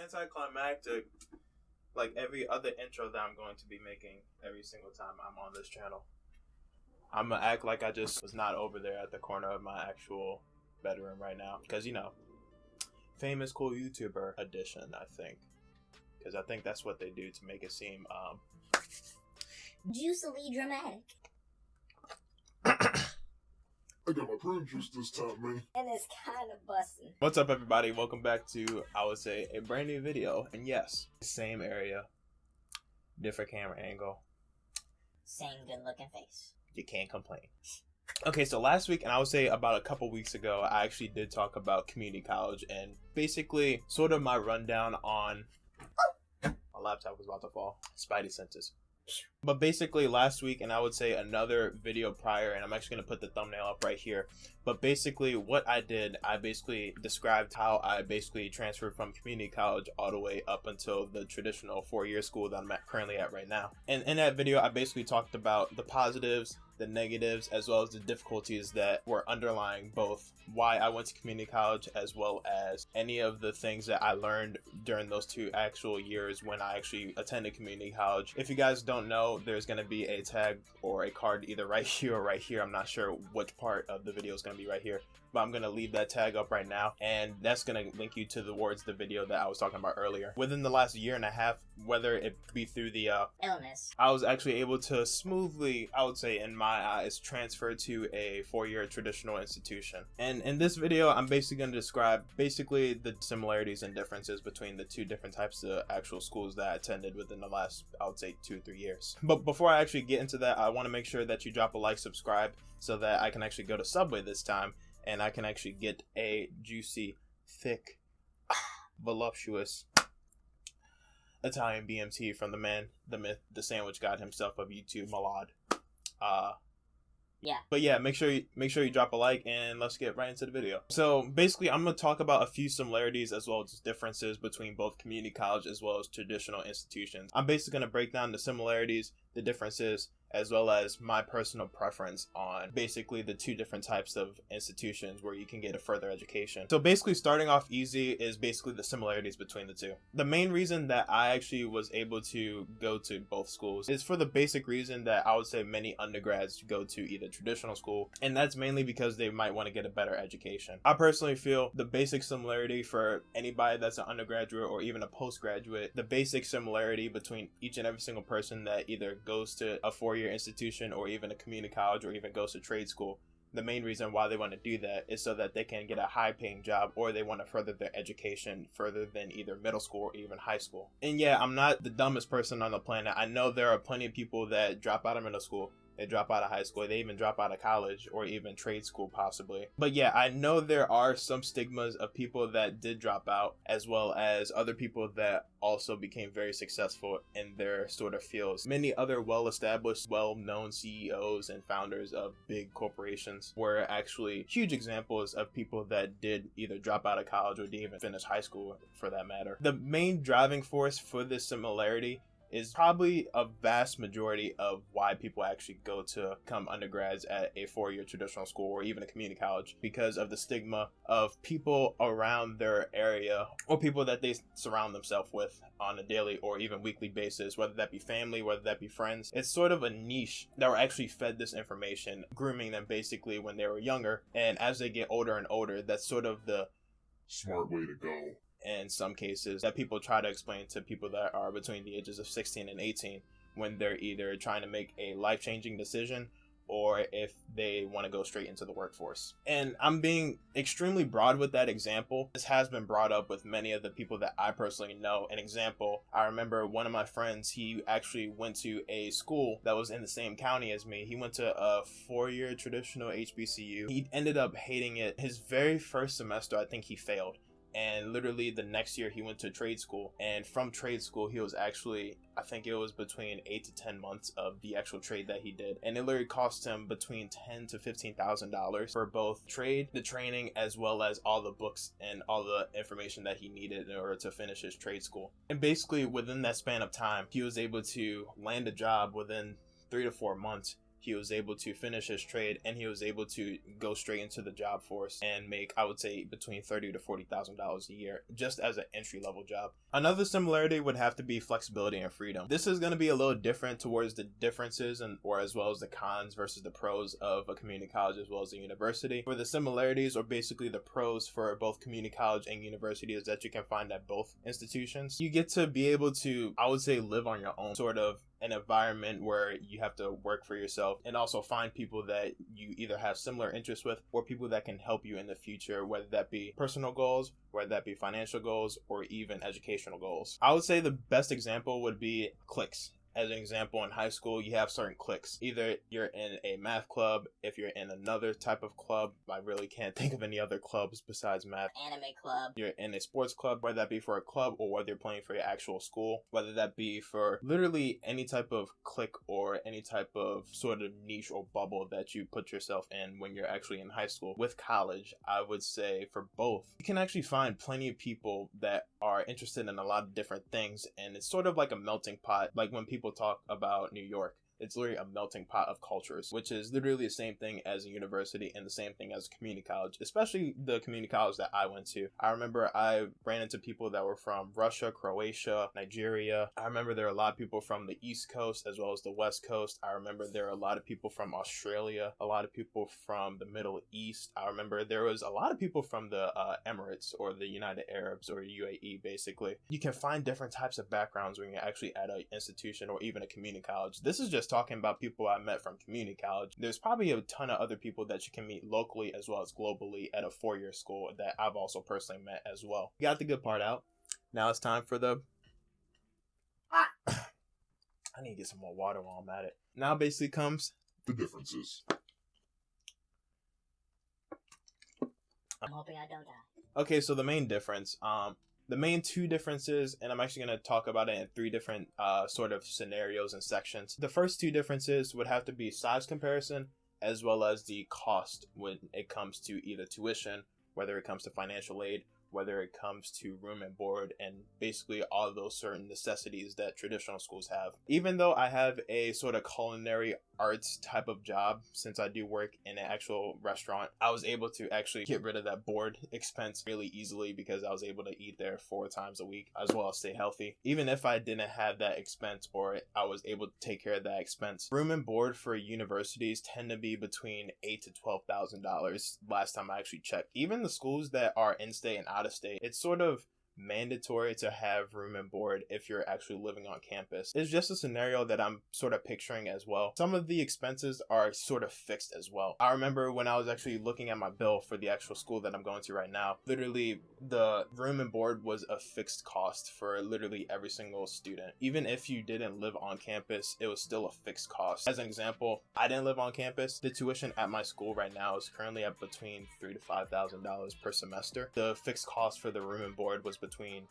anticlimactic like every other intro that I'm going to be making every single time I'm on this channel. I'm gonna act like I just was not over there at the corner of my actual bedroom right now. Because, you know, famous cool YouTuber edition, I think. Because I think that's what they do to make it seem, juicily dramatic. I got my prune juice this time, man. And it's kind of busting. What's up, everybody? Welcome back to, I would say, a brand new video. And yes, same area, different camera angle. Same good looking face. You can't complain. Okay, so last week, and I would say about a couple weeks ago, I actually did talk about community college and basically sort of my rundown on... My laptop was about to fall. Spidey senses. But basically last week, and I would say another video prior, and I'm actually going to put the thumbnail up right here. But basically what I did, I basically described how I basically transferred from community college all the way up until the traditional 4-year school that I'm currently at right now. And in that video, I basically talked about the positives, the negatives, as well as the difficulties that were underlying both why I went to community college, as well as any of the things that I learned during those 2 actual years when I actually attended community college. If you guys don't know, there's going to be a tag or a card either right here or right here. I'm not sure which part of the video is going to be right here, but I'm going to leave that tag up right now, and that's going to link you towards the video that I was talking about earlier. Within the last year and a half, whether it be through the illness, I was actually able to smoothly, I would say in my eyes, transfer to a 4-year traditional institution. And in this video, I'm basically going to describe basically the similarities and differences between the 2 different types of actual schools that I attended within the last, I would say, 2-3 years. But before I actually get into that, I want to make sure that you drop a like, subscribe, so that I can actually go to Subway this time and I can actually get a juicy, thick, voluptuous Italian BMT from the man, the myth, the sandwich god himself of YouTube, Malad. Yeah. But yeah, make sure you drop a like, and let's get right into the video. So basically, I'm going to talk about a few similarities as well as differences between both community college as well as traditional institutions. I'm basically going to break down the similarities, the differences, as well as my personal preference on basically the 2 different types of institutions where you can get a further education. So basically, starting off easy is basically the similarities between the 2. The main reason that I actually was able to go to both schools is for the basic reason that I would say many undergrads go to either traditional school, and that's mainly because they might want to get a better education. I personally feel the basic similarity for anybody that's an undergraduate or even a postgraduate, the basic similarity between each and every single person that either goes to a 4-year institution or even a community college or even goes to trade school, the main reason why they want to do that is so that they can get a high paying job, or they want to further their education further than either middle school or even high school. And yeah, I'm not the dumbest person on the planet. I know there are plenty of people that drop out of middle school, they drop out of high school, they even drop out of college or even trade school possibly. But yeah, I know there are some stigmas of people that did drop out, as well as other people that also became very successful in their sort of fields. Many other well-established, well-known CEOs and founders of big corporations were actually huge examples of people that did either drop out of college or didn't even finish high school for that matter. The main driving force for this similarity is probably a vast majority of why people actually go to become undergrads at a 4-year traditional school or even a community college, because of the stigma of people around their area or people that they surround themselves with on a daily or even weekly basis, whether that be family, whether that be friends. It's sort of a niche that were actually fed this information, grooming them basically when they were younger, and as they get older and older, that's sort of the smart way to go in some cases that people try to explain to people that are between the ages of 16 and 18 when they're either trying to make a life-changing decision or if they want to go straight into the workforce. And I'm being extremely broad with that example. This has been brought up with many of the people that I personally know. An example, I remember one of my friends, he actually went to a school that was in the same county as me. He went to a 4-year traditional HBCU. He ended up hating it. His very first semester, I think he failed. And literally the next year he went to trade school, and from trade school he was actually, I think it was between 8 to 10 months of the actual trade that he did, and it literally cost him between $10,000 to $15,000 for both trade, the training, as well as all the books and all the information that he needed in order to finish his trade school. And basically within that span of time, he was able to land a job within 3 to 4 months. he was able to finish his trade, and he was able to go straight into the job force and make, I would say, between $30,000 to $40,000 a year just as an entry level job. Another similarity would have to be flexibility and freedom. This is going to be a little different towards the differences or as well as the cons versus the pros of a community college as well as a university. For the similarities, or basically the pros for both community college and university, is that you can find at both institutions. You get to be able to, I would say, live on your own, sort of an environment where you have to work for yourself, and also find people that you either have similar interests with or people that can help you in the future, whether that be personal goals, whether that be financial goals, or even educational goals. I would say the best example would be cliques. As an example, in high school, you have certain cliques. Either you're in a math club, if you're in another type of club, I really can't think of any other clubs besides math. Anime club. You're in a sports club, whether that be for a club or whether you're playing for your actual school, whether that be for literally any type of clique or any type of sort of niche or bubble that you put yourself in when you're actually in high school. With college, I would say for both, you can actually find plenty of people that are interested in a lot of different things, and it's sort of like a melting pot. Like when people talk about New York, it's literally a melting pot of cultures, which is literally the same thing as a university and the same thing as a community college, especially the community college that I went to. I remember I ran into people that were from Russia, Croatia, Nigeria. I remember there were a lot of people from the East Coast as well as the West Coast. I remember there were a lot of people from Australia, a lot of people from the Middle East. I remember there was a lot of people from the Emirates, or the United Arabs, or UAE, basically. You can find different types of backgrounds when you're actually at an institution or even a community college. This is just talking about people I met from community college. There's probably a ton of other people that you can meet locally as well as globally at a four-year school that I've also personally met as well. Got the good part out. Now it's time for the... I need to get some more water while I'm at it. Now basically comes... The differences. I'm hoping I don't die. Okay, so the main difference, the main two differences, and I'm actually going to talk about it in three different sort of scenarios and sections. The first two differences would have to be size comparison as well as the cost when it comes to either tuition, whether it comes to financial aid, whether it comes to room and board, and basically all of those certain necessities that traditional schools have. Even though I have a sort of culinary arts type of job, since I do work in an actual restaurant, I was able to actually get rid of that board expense really easily because I was able to eat there 4 times a week as well as stay healthy. Even if I didn't have that expense, or I was able to take care of that expense. Room and board for universities tend to be between $8,000 to $12,000 last time I actually checked. Even the schools that are in-state and out of state, it's sort of mandatory to have room and board if you're actually living on campus. It's just a scenario that I'm sort of picturing as well. Some of the expenses are sort of fixed as well. I remember when I was actually looking at my bill for the actual school that I'm going to right now, literally the room and board was a fixed cost for literally every single student. Even if you didn't live on campus, it was still a fixed cost. As an example, I didn't live on campus. The tuition at my school right now is currently at between $3,000 to $5,000 per semester. The fixed cost for the room and board was between,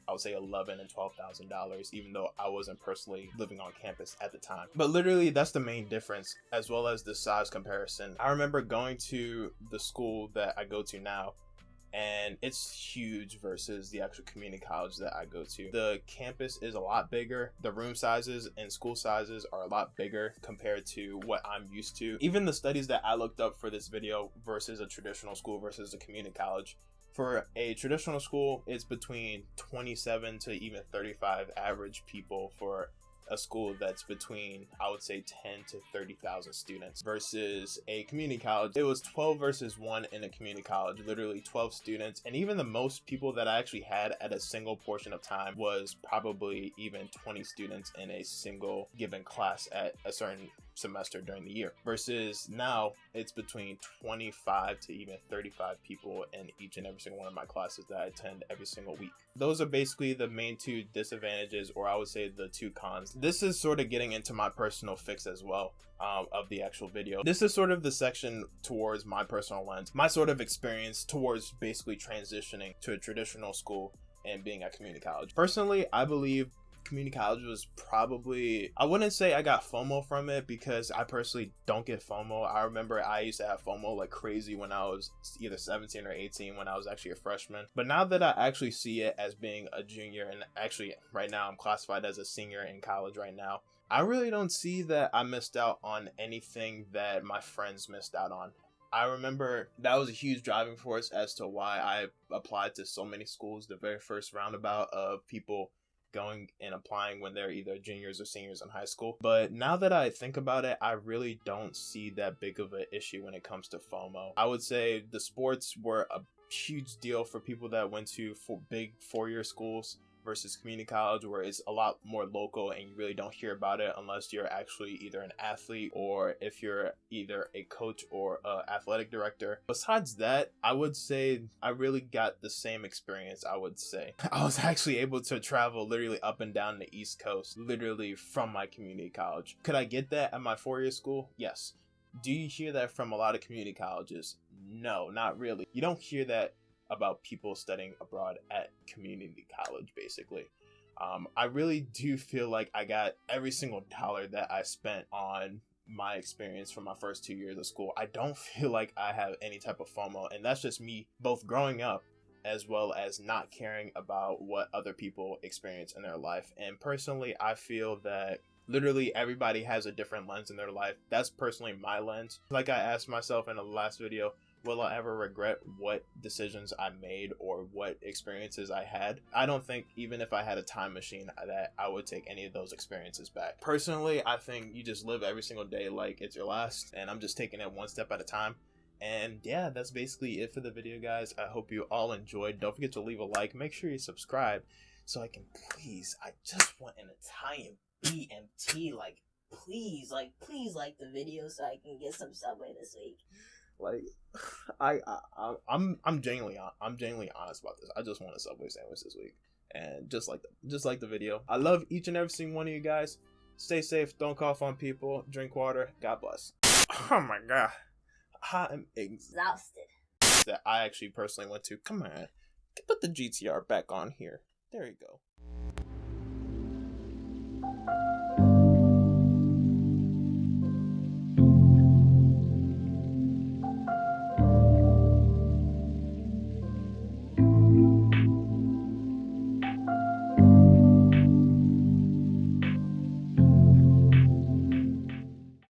I would say, $11,000 and $12,000, even though I wasn't personally living on campus at the time. But literally, that's the main difference, as well as the size comparison. I remember going to the school that I go to now, and it's huge versus the actual community college that I go to. The campus is a lot bigger. The room sizes and school sizes are a lot bigger compared to what I'm used to. Even the studies that I looked up for this video versus a traditional school versus a community college. For a traditional school, it's between 27 to even 35 average people for a school that's between, I would say, 10 to 30,000 students, versus a community college. It was 12 versus 1 in a community college, literally 12 students. And even the most people that I actually had at a single portion of time was probably even 20 students in a single given class at a certain semester during the year, versus now it's between 25 to even 35 people in each and every single one of my classes that I attend every single week. Those are basically the main two disadvantages, or I would say the two cons. This is sort of getting into my personal fix as well of the actual video. This is sort of the section towards my personal lens, my sort of experience towards basically transitioning to a traditional school and being at community college. Personally, I believe community college was probably, I wouldn't say I got FOMO from it, because I personally don't get FOMO. I remember I used to have FOMO like crazy when I was either 17 or 18, when I was actually a freshman. But now that I actually see it as being a junior, and actually right now I'm classified as a senior in college right now, I really don't see that I missed out on anything that my friends missed out on. I remember that was a huge driving force as to why I applied to so many schools. The very first roundabout of people going and applying when they're either juniors or seniors in high school. But now that I think about it, I really don't see that big of an issue when it comes to FOMO. I would say the sports were a huge deal for people that went to big four-year schools versus community college, where it's a lot more local and you really don't hear about it unless you're actually either an athlete or if you're either a coach or an athletic director. Besides that, I would say I really got the same experience. I would say I was actually able to travel literally up and down the East Coast, literally from my community college. Could I get that at my four-year school? Yes. Do you hear that from a lot of community colleges? No, not really. You don't hear that about people studying abroad at community college, basically. I really do feel like I got every single dollar that I spent on my experience from my first 2 years of school. I don't feel like I have any type of FOMO, and that's just me both growing up as well as not caring about what other people experience in their life. And personally, I feel that literally everybody has a different lens in their life. That's personally my lens. Like I asked myself in the last video, will I ever regret what decisions I made or what experiences I had? I don't think even if I had a time machine that I would take any of those experiences back. Personally, I think you just live every single day like it's your last, and I'm just taking it one step at a time. And yeah, that's basically it for the video, guys. I hope you all enjoyed. Don't forget to leave a like. Make sure you subscribe so I can I just want an Italian BMT. Please like the video so I can get some Subway this week. I'm genuinely honest about this. I just want a Subway sandwich this week, and just like the video. I love each and every single one of you guys. Stay safe. Don't cough on people. Drink water. God bless. Oh my god, I am Exhausted. That I actually personally went to. Come on, put the GTR back on here. There you go.